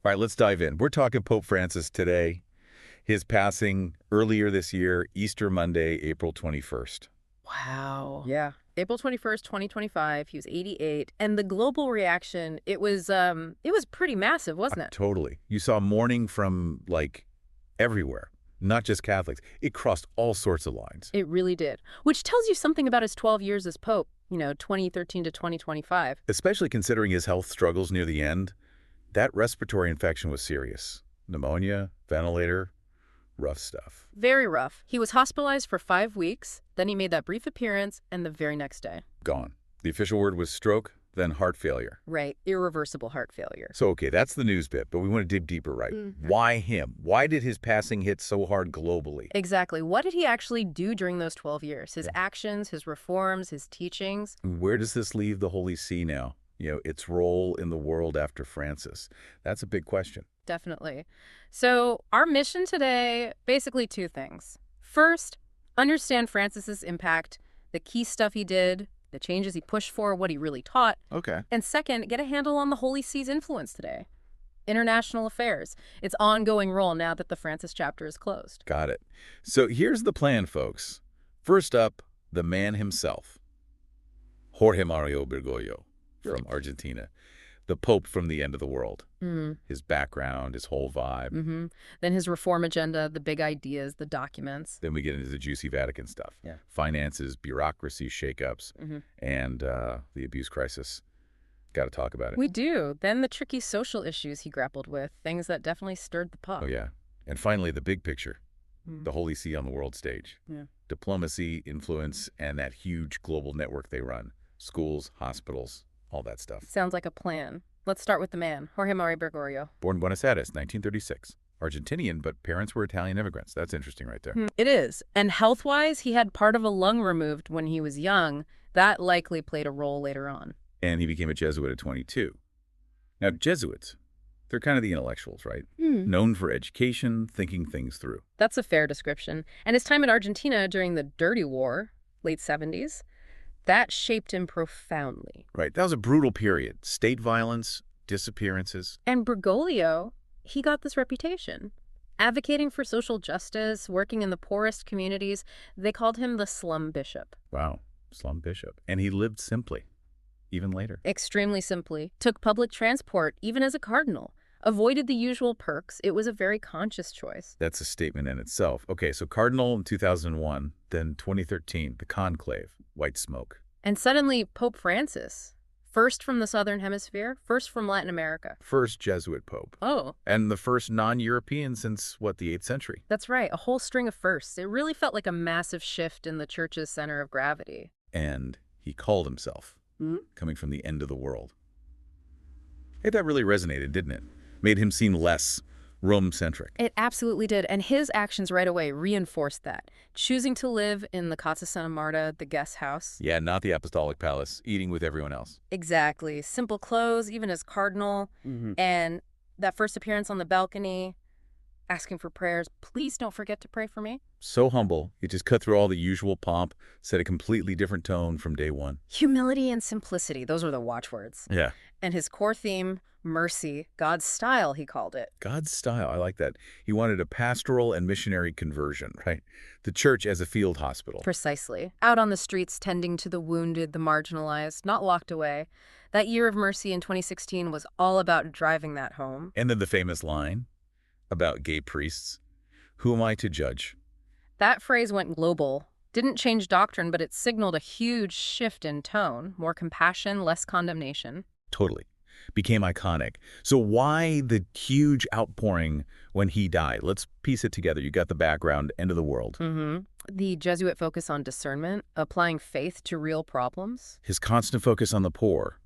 All right, let's dive in. We're talking Pope Francis today. His passing earlier this year, Easter Monday, April 21st. Wow. Yeah. April 21st, 2025. He was 88. And the global reaction, it was pretty massive, wasn't it? Totally. You saw mourning from, like, everywhere, not just Catholics. It crossed all sorts of lines. It really did. Which tells you something about his 12 years as Pope, 2013 to 2025. Especially considering his health struggles near the end. That respiratory infection was serious. Pneumonia, ventilator, rough stuff. Very rough. He was hospitalized for 5 weeks. Then he made that brief appearance, and the very next day. Gone. The official word was stroke, then heart failure. Right. Irreversible heart failure. So, okay, that's the news bit, but we want to dig deeper, right? Why him? Why did his passing hit so hard globally? Exactly. What did he actually do during those 12 years? His actions, his reforms, his teachings? Where does this leave the Holy See now? Its role in the world after Francis. That's a big question. Definitely. So our mission today, basically 2 things. First, understand Francis's impact, the key stuff he did, the changes he pushed for, what he really taught. Okay. And second, get a handle on the Holy See's influence today. International affairs, its ongoing role now that the Francis chapter is closed. Got it. So here's the plan, folks. First up, the man himself. Jorge Mario Bergoglio from Argentina. The Pope from the end of the world. His background, his whole vibe. Then his reform agenda, the big ideas, the documents. Then we get into the juicy Vatican stuff. Yeah. Finances, bureaucracy, shakeups, and the abuse crisis. Got to talk about it. We do. Then the tricky social issues he grappled with, things that definitely stirred the pot. Oh, yeah. And finally, the big picture. The Holy See on the world stage. Yeah. Diplomacy, influence, and that huge global network they run. Schools, hospitals, all that stuff. Sounds like a plan. Let's start with the man, Jorge Mario Bergoglio. Born Buenos Aires, 1936. Argentinian, but parents were Italian immigrants. That's interesting right there. It is. And health-wise, he had part of a lung removed when he was young. That likely played a role later on. And he became a Jesuit at 22. Now, Jesuits, they're kind of the intellectuals, right? Known for education, thinking things through. That's a fair description. And his time in Argentina during the Dirty War, late 70s, that shaped him profoundly. Right. That was a brutal period. State violence, disappearances. And Bergoglio, he got this reputation. Advocating for social justice, working in the poorest communities, they called him the slum bishop. Wow. Slum bishop. And he lived simply, even later. Extremely simply. Took public transport, even as a cardinal. Avoided the usual perks. It was a very conscious choice. That's a statement in itself. Okay, so Cardinal in 2001, then 2013, the conclave, white smoke. And suddenly, Pope Francis, first from the Southern Hemisphere, first from Latin America. First Jesuit Pope. Oh. And the first non-European since, the 8th century? That's right, a whole string of firsts. It really felt like a massive shift in the Church's center of gravity. And he called himself, coming from the end of the world. Hey, that really resonated, didn't it? Made him seem less Rome-centric. It absolutely did, and his actions right away reinforced that. Choosing to live in the Casa Santa Marta, the guest house. Yeah, not the apostolic palace, eating with everyone else. Exactly. Simple clothes, even as cardinal. And that first appearance on the balcony, asking for prayers. Please don't forget to pray for me. So humble, he just cut through all the usual pomp, set a completely different tone from day one. Humility and simplicity, those were the watchwords. Yeah. And his core theme, mercy, God's style, he called it. God's style, I like that. He wanted a pastoral and missionary conversion, right? The church as a field hospital. Precisely. Out on the streets, tending to the wounded, the marginalized, not locked away. That year of mercy in 2016 was all about driving that home. And then the famous line about gay priests. Who am I to judge? That phrase went global. Didn't change doctrine, but it signaled a huge shift in tone. More compassion, less condemnation. Totally. Became iconic. So why the huge outpouring when he died? Let's piece it together. You got the background, end of the world. The Jesuit focus on discernment, applying faith to real problems. His constant focus on the poor,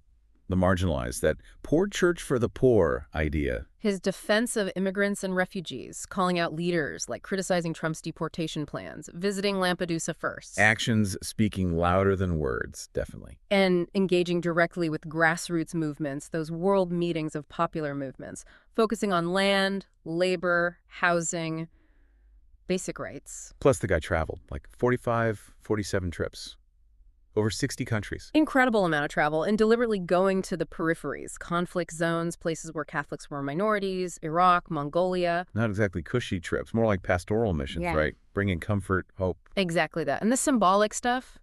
the marginalized, that poor church for the poor idea. His defense of immigrants and refugees, calling out leaders, like criticizing Trump's deportation plans, visiting Lampedusa first. Actions speaking louder than words, definitely. And engaging directly with grassroots movements, those world meetings of popular movements, focusing on land, labor, housing, basic rights. Plus the guy traveled, like 45, 47 trips. Over 60 countries. Incredible amount of travel, and deliberately going to the peripheries, conflict zones, places where Catholics were minorities, Iraq, Mongolia. Not exactly cushy trips, more like pastoral missions, Yeah. right? Bringing comfort, hope. Exactly that. And the symbolic stuff,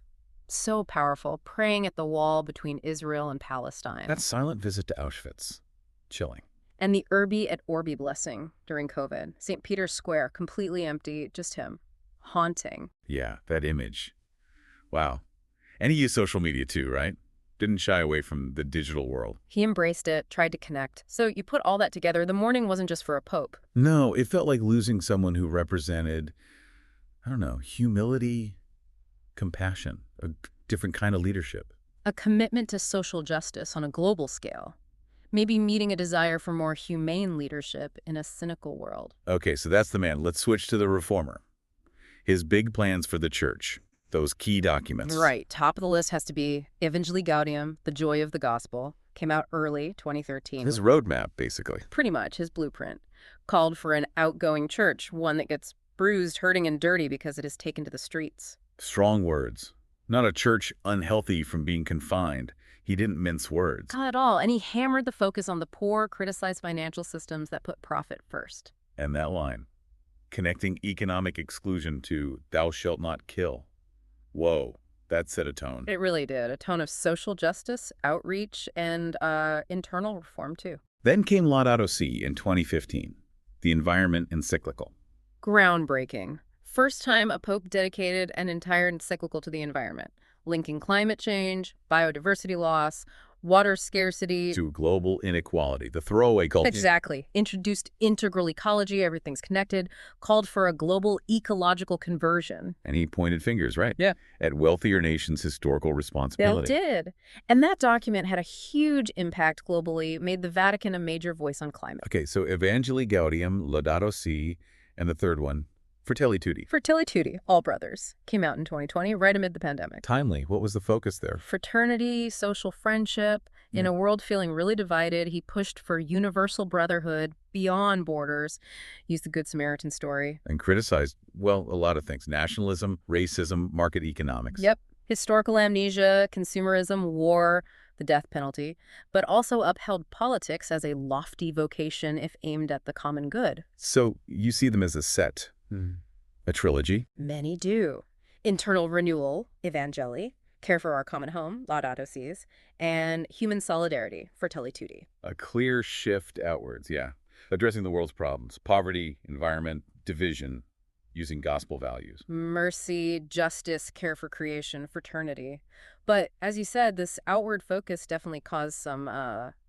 so powerful. Praying at the wall between Israel and Palestine. That silent visit to Auschwitz. Chilling. And the Urbi et Orbi blessing during COVID. St. Peter's Square, completely empty, just him. Haunting. Yeah, that image. Wow. And he used social media too, right? Didn't shy away from the digital world. He embraced it, tried to connect. So you put all that together, the mourning wasn't just for a pope. No, it felt like losing someone who represented, I don't know, humility, compassion, a different kind of leadership. A commitment to social justice on a global scale. Maybe meeting a desire for more humane leadership in a cynical world. Okay, so that's the man. Let's switch to the reformer. His big plans for the church. Those key documents. Right. Top of the list has to be Evangelii Gaudium, The Joy of the Gospel. Came out early, 2013. His roadmap, basically. Pretty much, his blueprint. Called for an outgoing church, one that gets bruised, hurting, and dirty because it is taken to the streets. Strong words. Not a church unhealthy from being confined. He didn't mince words. Not at all. And he hammered the focus on the poor, criticized financial systems that put profit first. And that line, connecting economic exclusion to thou shalt not kill. Whoa, that set a tone. It really did. A tone of social justice, outreach, and internal reform, too. Then came Laudato Si in 2015, the Environment Encyclical. Groundbreaking. First time a pope dedicated an entire encyclical to the environment, linking climate change, biodiversity loss, water scarcity. To global inequality, the throwaway culture. Exactly. Introduced integral ecology, everything's connected, called for a global ecological conversion. And he pointed fingers, right? Yeah. At wealthier nations' historical responsibility. It did. And that document had a huge impact globally, made the Vatican a major voice on climate. Okay, so Evangelii Gaudium, Laudato Si, and the third one, Fratelli Tutti. Fratelli Tutti, All Brothers, came out in 2020, right amid the pandemic. Timely. What was the focus there? Fraternity, social friendship. In a world feeling really divided, he pushed for universal brotherhood beyond borders, used the Good Samaritan story. And criticized, well, a lot of things. Nationalism, racism, market economics. Yep. Historical amnesia, consumerism, war, the death penalty, but also upheld politics as a lofty vocation if aimed at the common good. So you see them as a set, a trilogy. Many do. Internal renewal, Evangelii, care for our common home, Laudato Si's, and human solidarity, Fratelli Tutti. A clear shift outwards, yeah. Addressing the world's problems, poverty, environment, division, using gospel values. Mercy, justice, care for creation, fraternity. But as you said, this outward focus definitely caused some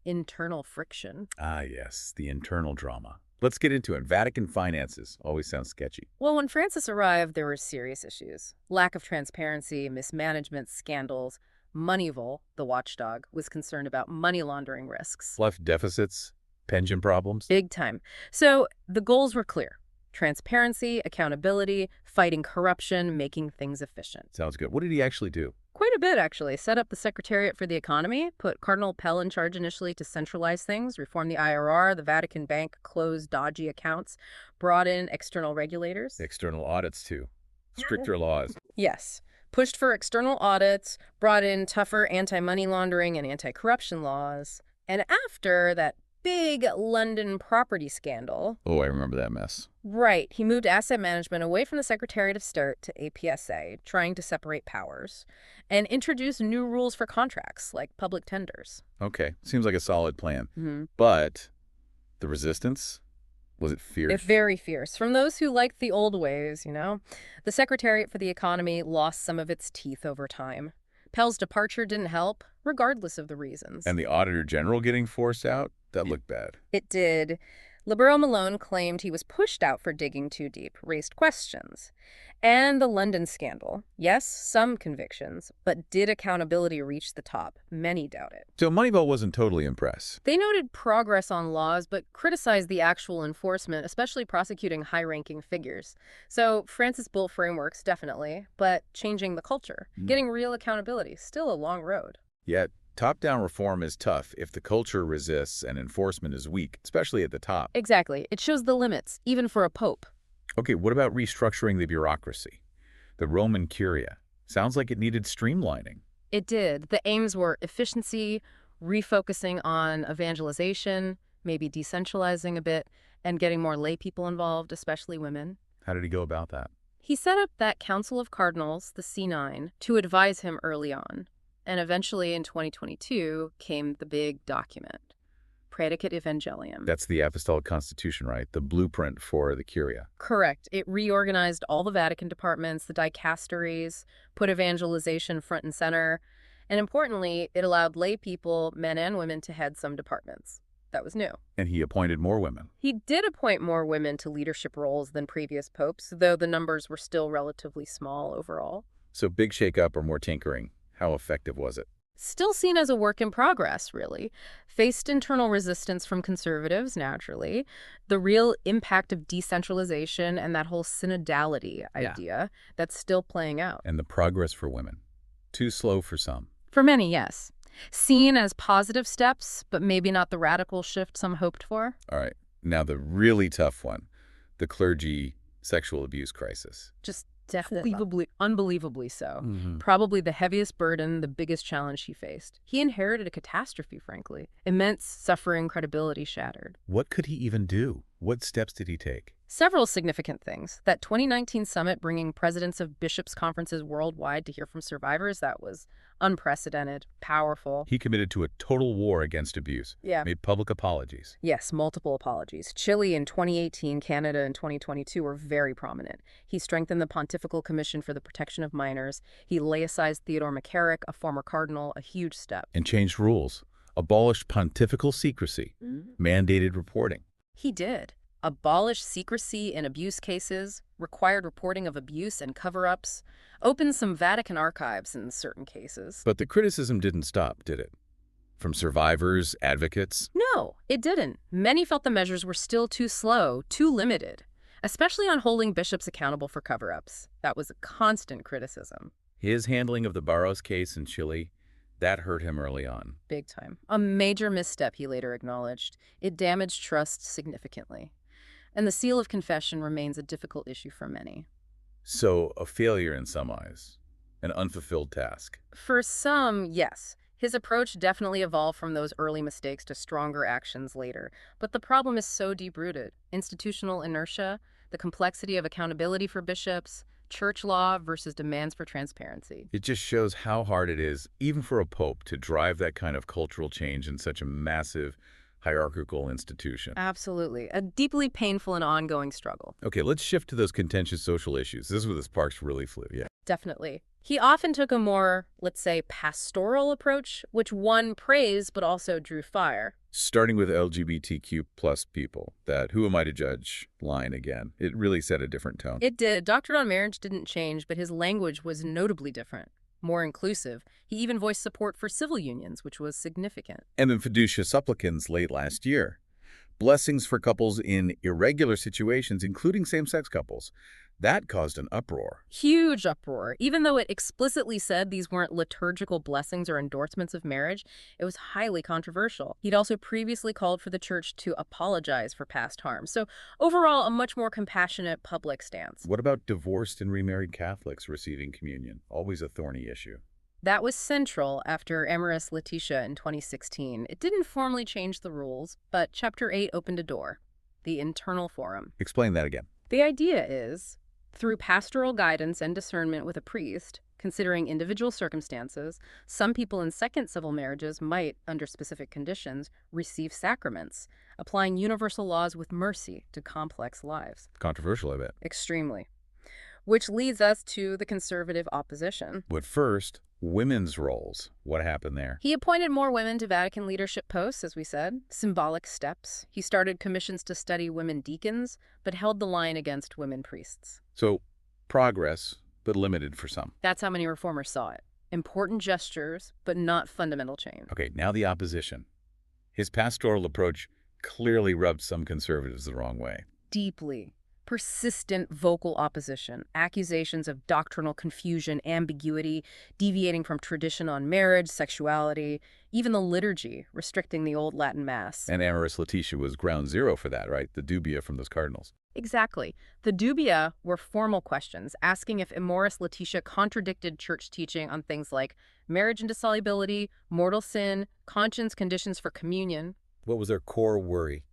internal friction. Ah, yes, the internal drama. Let's get into it. Vatican finances always sounds sketchy. Well, when Francis arrived, there were serious issues. Lack of transparency, mismanagement, scandals. Moneyval, the watchdog, was concerned about money laundering risks. Left deficits, pension problems. Big time. So the goals were clear. Transparency, accountability, fighting corruption, making things efficient. Sounds good. What did he actually do? Quite a bit, actually. Set up the Secretariat for the Economy, put Cardinal Pell in charge initially to centralize things, reform the IRR, the Vatican Bank closed dodgy accounts, brought in external regulators. External audits, too. Stricter laws. Yes. Pushed for external audits, brought in tougher anti-money laundering and anti-corruption laws. And after that big London property scandal... Oh, I remember that mess. Right. He moved asset management away from the Secretariat of State to APSA, trying to separate powers, and introduced new rules for contracts, like public tenders. Okay. Seems like a solid plan. But the resistance? Was it fierce? It's very fierce. From those who liked the old ways, you know. The Secretariat for the Economy lost some of its teeth over time. Pell's departure didn't help, regardless of the reasons. And the Auditor General getting forced out? That looked bad. It did. Libero Malone claimed he was pushed out for digging too deep, raised questions. And the London scandal. Yes, some convictions, but did accountability reach the top? Many doubt it. So Moneyball wasn't totally impressed. They noted progress on laws, but criticized the actual enforcement, especially prosecuting high-ranking figures. So Francis built frameworks, definitely, but changing the culture, getting real accountability, still a long road. Yet, top-down reform is tough if the culture resists and enforcement is weak, especially at the top. Exactly. It shows the limits, even for a pope. Okay, what about restructuring the bureaucracy? The Roman Curia. Sounds like it needed streamlining. It did. The aims were efficiency, refocusing on evangelization, maybe decentralizing a bit, and getting more lay people involved, especially women. How did he go about that? He set up that Council of Cardinals, the C9, to advise him early on. And eventually in 2022 came the big document, Predicate Evangelium. That's the Apostolic Constitution, right? The blueprint for the Curia. Correct. It reorganized all the Vatican departments, the dicasteries, put evangelization front and center, and importantly, it allowed lay people, men and women, to head some departments. That was new. And he appointed more women. He did appoint more women to leadership roles than previous popes, though the numbers were still relatively small overall. So big shakeup or more tinkering. How effective was it? Still seen as a work in progress, really. Faced internal resistance from conservatives, naturally. The real impact of decentralization and that whole synodality idea, that's still playing out. And the progress for women. Too slow for some. For many, yes. Seen as positive steps, but maybe not the radical shift some hoped for. All right. Now the really tough one. The clergy sexual abuse crisis. Just unbelievably so. Probably the heaviest burden, the biggest challenge he faced. He inherited a catastrophe, frankly. Immense suffering, credibility shattered. What could he even do? What steps did he take? Several significant things. That 2019 summit bringing presidents of bishops' conferences worldwide to hear from survivors, that was unprecedented, powerful. He committed to a total war against abuse. Yeah. Made public apologies. Yes, multiple apologies. Chile in 2018, Canada in 2022 were very prominent. He strengthened the Pontifical Commission for the Protection of Minors. He laicized Theodore McCarrick, a former cardinal, a huge step. And changed rules. Abolished pontifical secrecy. Mandated reporting. He did. Abolished secrecy in abuse cases, required reporting of abuse and cover-ups, opened some Vatican archives in certain cases. But the criticism didn't stop, did it? From survivors, advocates? No, it didn't. Many felt the measures were still too slow, too limited, especially on holding bishops accountable for cover-ups. That was a constant criticism. His handling of the Barros case in Chile, that hurt him early on. Big time. A major misstep, he later acknowledged. It damaged trust significantly. And the seal of confession remains a difficult issue for many. So, a failure in some eyes. An unfulfilled task. For some, yes. His approach definitely evolved from those early mistakes to stronger actions later. But the problem is so deep-rooted. Institutional inertia, the complexity of accountability for bishops, church law versus demands for transparency. It just shows how hard it is, even for a pope, to drive that kind of cultural change in such a massive, hierarchical institution. Absolutely. A deeply painful and ongoing struggle. Okay, let's shift to those contentious social issues. This is where the sparks really flew, yeah. Definitely. He often took a more, let's say, pastoral approach, which won praise but also drew fire. Starting with LGBTQ plus people, that who am I to judge line again. It really set a different tone. It did. Doctrine on marriage didn't change, but his language was notably different. More inclusive. He even voiced support for civil unions, which was significant. And then Fiducia Supplicans late last year. Blessings for couples in irregular situations, including same-sex couples. That caused an uproar. Huge uproar. Even though it explicitly said these weren't liturgical blessings or endorsements of marriage, it was highly controversial. He'd also previously called for the church to apologize for past harm. So overall, a much more compassionate public stance. What about divorced and remarried Catholics receiving communion? Always a thorny issue. That was central after Amoris Laetitia in 2016. It didn't formally change the rules, but Chapter 8 opened a door, the internal forum. Explain that again. The idea is, through pastoral guidance and discernment with a priest, considering individual circumstances, some people in second civil marriages might, under specific conditions, receive sacraments, applying universal laws with mercy to complex lives. Controversial, I bet. Extremely. Which leads us to the conservative opposition. But first, women's roles. What happened there? He appointed more women to Vatican leadership posts, as we said. Symbolic steps. He started commissions to study women deacons, but held the line against women priests. So, progress, but limited for some. That's how many reformers saw it. Important gestures, but not fundamental change. Okay, now the opposition. His pastoral approach clearly rubbed some conservatives the wrong way. Deeply. Persistent vocal opposition, accusations of doctrinal confusion, ambiguity, deviating from tradition on marriage, sexuality, even the liturgy, restricting the old Latin Mass. And Amoris Laetitia was ground zero for that, right? The dubia from those cardinals. Exactly. The dubia were formal questions, asking if Amoris Laetitia contradicted church teaching on things like marriage indissolubility, mortal sin, conscience conditions for communion. What was their core worry?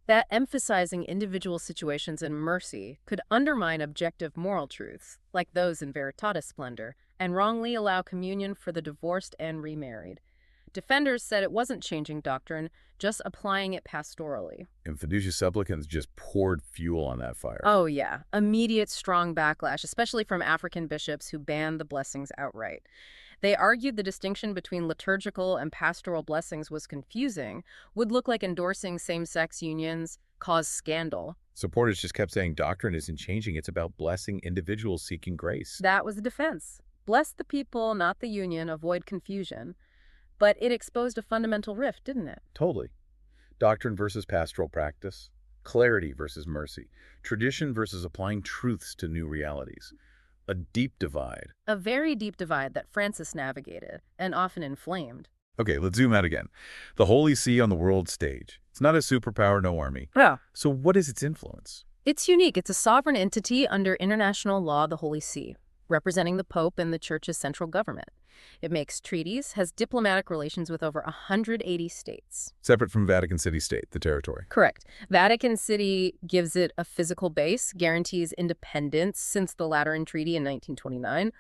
That emphasizing individual situations and mercy could undermine objective moral truths, like those in Veritatis Splendor, and wrongly allow communion for the divorced and remarried. Defenders said it wasn't changing doctrine, just applying it pastorally. And fiducia supplicans just poured fuel on that fire. Oh yeah, immediate strong backlash, especially from African bishops who banned the blessings outright. They argued the distinction between liturgical and pastoral blessings was confusing, would look like endorsing same-sex unions, cause scandal. Supporters just kept saying doctrine isn't changing, it's about blessing individuals seeking grace. That was the defense. Bless the people, not the union, avoid confusion. But it exposed a fundamental rift, didn't it? Totally. Doctrine versus pastoral practice, clarity versus mercy, tradition versus applying truths to new realities. A deep divide. A very deep divide that Francis navigated, and often inflamed. Okay, let's zoom out again. The Holy See on the world stage. It's not a superpower, no army. Yeah. So what is its influence? It's unique. It's a sovereign entity under international law, the Holy See, representing the Pope and the Church's central government. It makes treaties, has diplomatic relations with over 180 states. Separate from Vatican City State, the territory. Correct. Vatican City gives it a physical base, guarantees independence since the Lateran Treaty in 1929.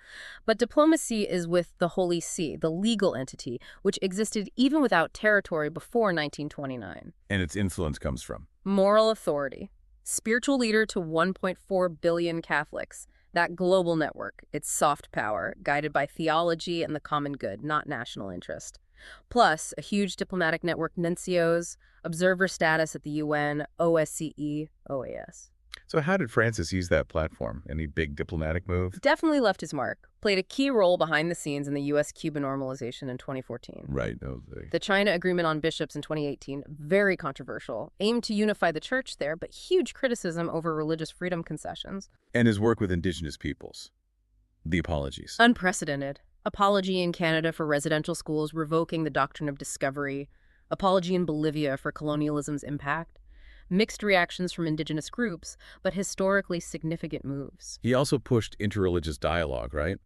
But diplomacy is with the Holy See, the legal entity, which existed even without territory before 1929. And its influence comes from? Moral authority. Spiritual leader to 1.4 billion Catholics. That global network, its soft power, guided by theology and the common good, not national interest. Plus, a huge diplomatic network, nuncios, observer status at the UN, OSCE, OAS. So how did Francis use that platform? Any big diplomatic move? Definitely left his mark. Played a key role behind the scenes in the U.S.-Cuba normalization in 2014. Right. The China Agreement on Bishops in 2018, very controversial. Aimed to unify the church there, but huge criticism over religious freedom concessions. And his work with indigenous peoples. The apologies. Unprecedented. Apology in Canada for residential schools revoking the doctrine of discovery. Apology in Bolivia for colonialism's impact. Mixed reactions from indigenous groups, but historically significant moves. He also pushed interreligious dialogue, right?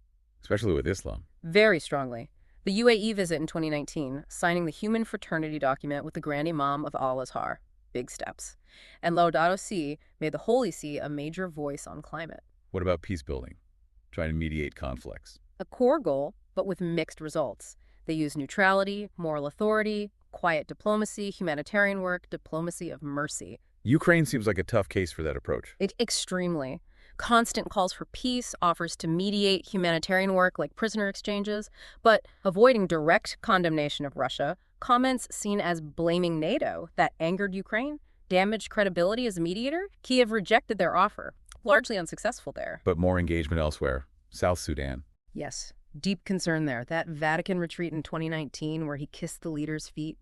Especially with Islam. Very strongly. The UAE visit in 2019, signing the Human Fraternity document with the Grand Imam of Al-Azhar. Big steps. And Laudato Si made the Holy See a major voice on climate. What about peace building? Trying to mediate conflicts. A core goal, but with mixed results. They use neutrality, moral authority, quiet diplomacy, humanitarian work, diplomacy of mercy. Ukraine seems like a tough case for that approach. Extremely. Constant calls for peace, offers to mediate humanitarian work like prisoner exchanges, but avoiding direct condemnation of Russia, comments seen as blaming NATO that angered Ukraine, damaged credibility as a mediator. Kiev rejected their offer, largely unsuccessful there. But more engagement elsewhere. South Sudan. Yes, deep concern there. That Vatican retreat in 2019 where he kissed the leader's feet,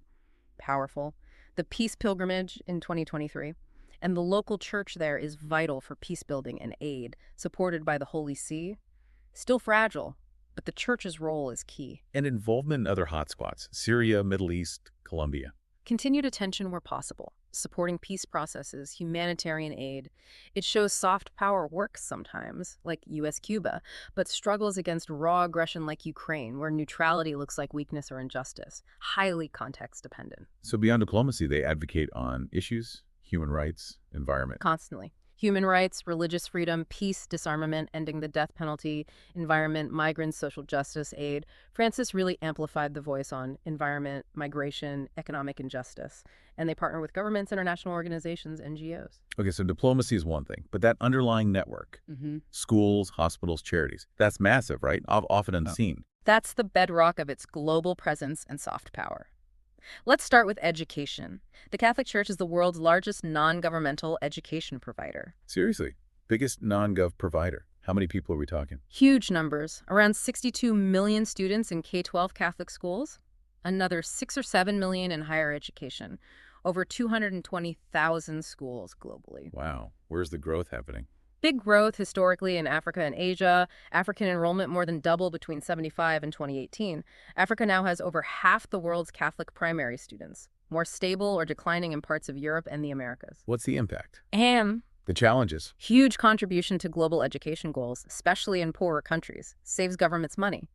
powerful. The peace pilgrimage in 2023. And the local church there is vital for peace building and aid, supported by the Holy See. Still fragile, but the church's role is key. And involvement in other hotspots. Syria, Middle East, Colombia. Continued attention where possible, supporting peace processes, humanitarian aid. It shows soft power works sometimes, like U.S.-Cuba, but struggles against raw aggression like Ukraine, where neutrality looks like weakness or injustice, highly context-dependent. So beyond diplomacy, they advocate on issues, human rights, environment. Constantly. Human rights, religious freedom, peace, disarmament, ending the death penalty, environment, migrants, social justice, aid. Francis really amplified the voice on environment, migration, economic injustice. And they partner with governments, international organizations, NGOs. Okay, so diplomacy is one thing, but that underlying network, schools, hospitals, charities, that's massive, right? Often unseen. That's the bedrock of its global presence and soft power. Let's start with education. The Catholic Church is the world's largest non-governmental education provider. Seriously, biggest non-gov provider. How many people are we talking? Huge numbers. Around 62 million students in K-12 Catholic schools. Another 6 or 7 million in higher education. Over 220,000 schools globally. Wow. Where's the growth happening? Big growth historically in Africa and Asia. African enrollment more than doubled between 1975 and 2018. Africa now has over half the world's Catholic primary students. More stable or declining in parts of Europe and the Americas. What's the impact? The challenges. Huge contribution to global education goals, especially in poorer countries. Saves governments money.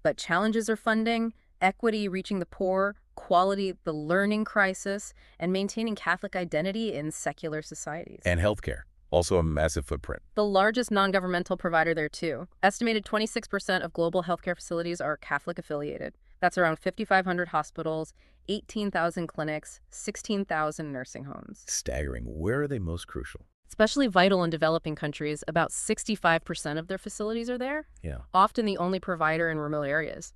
But challenges are funding, equity reaching the poor, quality, the learning crisis, and maintaining Catholic identity in secular societies. And healthcare, also a massive footprint. The largest non-governmental provider there, too. Estimated 26% of global healthcare facilities are Catholic-affiliated. That's around 5,500 hospitals, 18,000 clinics, 16,000 nursing homes. Staggering. Where are they most crucial? Especially vital in developing countries, about 65% of their facilities are there, Yeah. often the only provider in remote areas.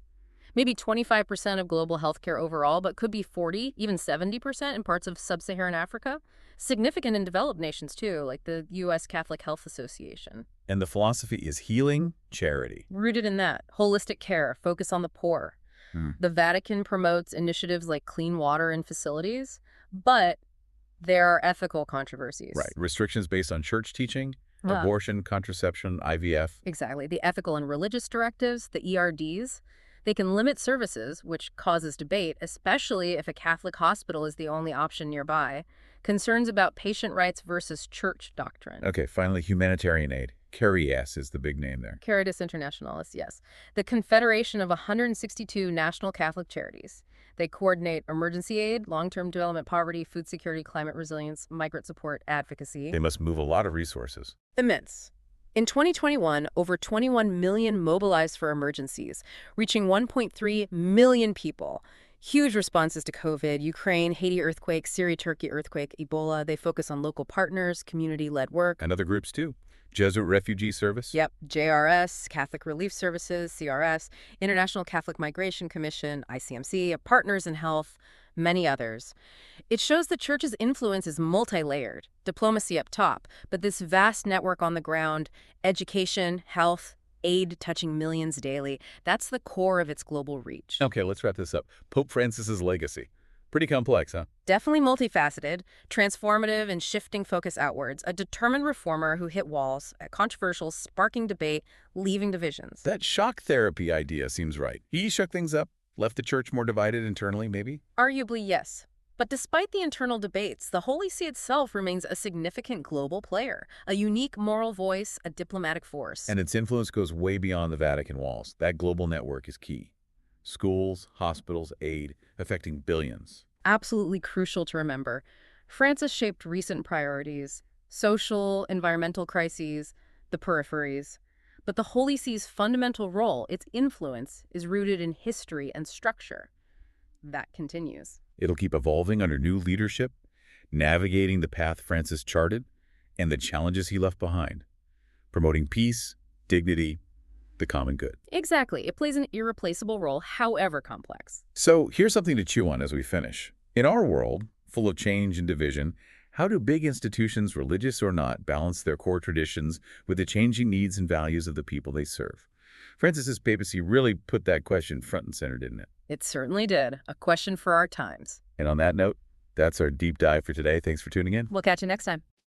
Maybe 25% of global healthcare overall, but could be 40, even 70% in parts of sub-Saharan Africa. Significant in developed nations, too, like the U.S. Catholic Health Association. And the philosophy is healing, charity. Rooted in that, holistic care, focus on the poor. The Vatican promotes initiatives like clean water in facilities, but there are ethical controversies. Right. Restrictions based on church teaching, Ah. abortion, contraception, IVF. Exactly. The ethical and religious directives, the ERDs, they can limit services, which causes debate, especially if a Catholic hospital is the only option nearby. Concerns about patient rights versus church doctrine. Okay, finally, humanitarian aid. Caritas is the big name there. Caritas Internationalis, yes. The confederation of 162 national Catholic charities. They coordinate emergency aid, long-term development poverty, food security, climate resilience, migrant support, advocacy. They must move a lot of resources. Immense. In 2021, over 21 million mobilized for emergencies, reaching 1.3 million people. Huge responses to COVID, Ukraine, Haiti earthquake, Syria, Turkey earthquake, Ebola. They focus on local partners, community-led work. And other groups, too. Jesuit Refugee Service. Yep, JRS, Catholic Relief Services, CRS, International Catholic Migration Commission, ICMC, Partners in Health, many others. It shows the Church's influence is multi-layered, diplomacy up top, but this vast network on the ground, education, health, aid touching millions daily, that's the core of its global reach. Okay, let's wrap this up. Pope Francis's legacy. Pretty complex, huh? Definitely multifaceted, transformative, and shifting focus outwards. A determined reformer who hit walls, controversial, sparking debate, leaving divisions. That shock therapy idea seems right. He shook things up, left the church more divided internally, maybe? Arguably, yes. But despite the internal debates, the Holy See itself remains a significant global player, a unique moral voice, a diplomatic force. And its influence goes way beyond the Vatican walls. That global network is key. Schools, hospitals, aid, affecting billions. Absolutely crucial to remember. Francis shaped recent priorities, social, environmental crises, the peripheries. But the Holy See's fundamental role, its influence, is rooted in history and structure. That continues. It'll keep evolving under new leadership, navigating the path Francis charted and the challenges he left behind, promoting peace, dignity, the common good. Exactly. It plays an irreplaceable role, however complex. So here's something to chew on as we finish. In our world, full of change and division, how do big institutions, religious or not, balance their core traditions with the changing needs and values of the people they serve? Francis's papacy really put that question front and center, didn't it? It certainly did. A question for our times. And on that note, that's our deep dive for today. Thanks for tuning in. We'll catch you next time.